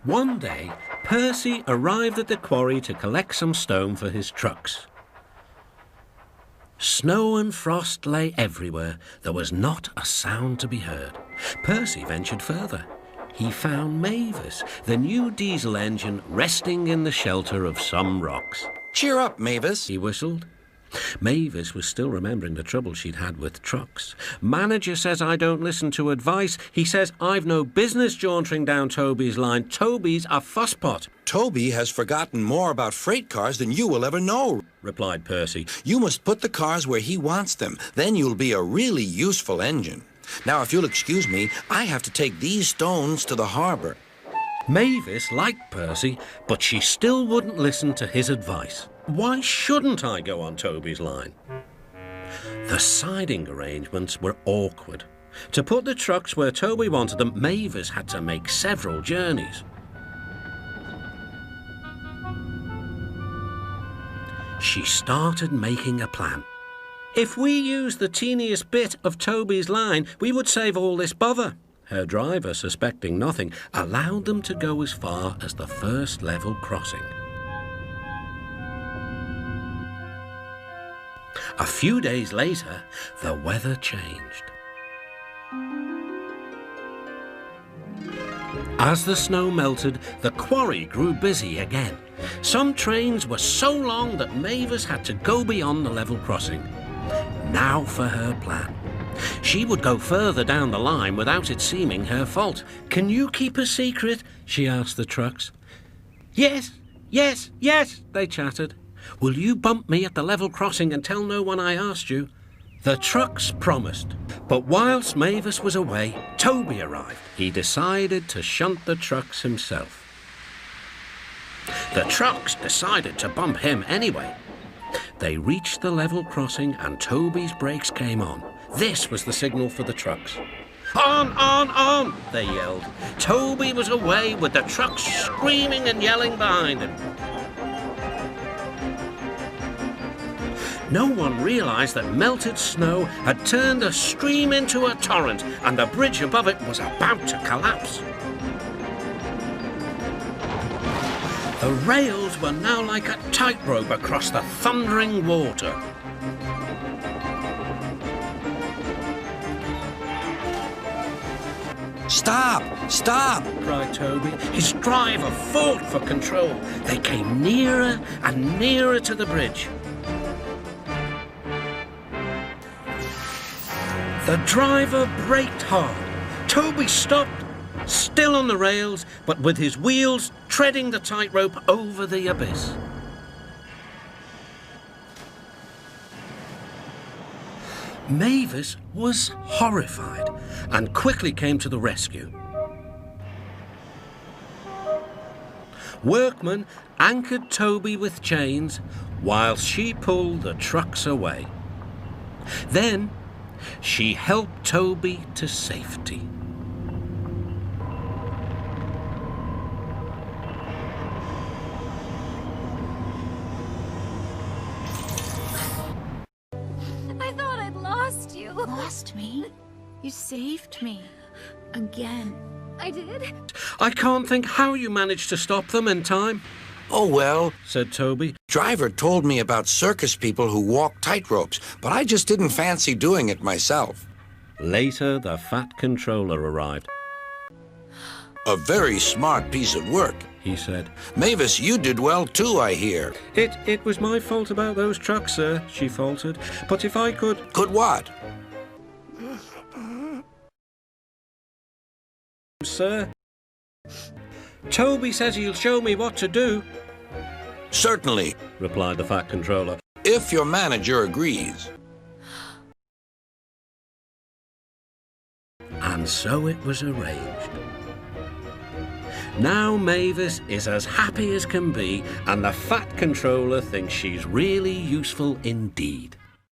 One day, Percy arrived at the quarry to collect some stone for his trucks. Snow and frost lay everywhere. There was not a sound to be heard. Percy ventured further. He found Mavis, the new diesel engine, resting in the shelter of some rocks. Cheer up, Mavis, he whistled. Mavis was still remembering the trouble she'd had with trucks. Manager says I don't listen to advice. He says I've no business jauntering down Toby's line. Toby's a fusspot. Toby has forgotten more about freight cars than you will ever know, replied Percy. You must put the cars where he wants them. Then you'll be a really useful engine. Now, if you'll excuse me, I have to take these stones to the harbor. Mavis liked Percy, but she still wouldn't listen to his advice. Why shouldn't I go on Toby's line? The siding arrangements were awkward. To put the trucks where Toby wanted them, Mavis had to make several journeys. She started making a plan. If we used the teeniest bit of Toby's line, we would save all this bother. Her driver, suspecting nothing, allowed them to go as far as the first level crossing. A few days later, the weather changed. As the snow melted, the quarry grew busy again. Some trains were so long that Mavis had to go beyond the level crossing. Now for her plan. She would go further down the line without it seeming her fault. Can you keep a secret? She asked the trucks. Yes, yes, yes, they chattered. Will you bump me at the level crossing and tell no one I asked you? The trucks promised. But whilst Mavis was away, Toby arrived. He decided to shunt the trucks himself. The trucks decided to bump him anyway. They reached the level crossing and Toby's brakes came on. This was the signal for the trucks. On, on, they yelled. Toby was away with the trucks screaming and yelling behind him. No one realized that melted snow had turned a stream into a torrent and the bridge above it was about to collapse. The rails were now like a tightrope across the thundering water. Stop! Stop! cried Toby. His driver fought for control. They came nearer and nearer to the bridge. The driver braked hard. Toby stopped, still on the rails, but with his wheels treading the tightrope over the abyss. Mavis was horrified and quickly came to the rescue. Workmen anchored Toby with chains whilst she pulled the trucks away. Then she helped Toby to safety. I thought I'd lost you. Lost me? You saved me. Again. I did? I can't think how you managed to stop them in time, Oh, well, said Toby. driver told me about circus people who walk tightropes, but I just didn't fancy doing it myself. Later, the fat controller arrived. A very smart piece of work. He said. Mavis, you did well too, I hear. It was my fault about those trucks, sir, she faltered. But if I could... Could what? Sir? Toby says he'll show me what to do, Certainly, replied the fat controller. if your manager agrees. And so it was arranged. Now Mavis is as happy as can be, and the fat controller thinks she's really useful indeed.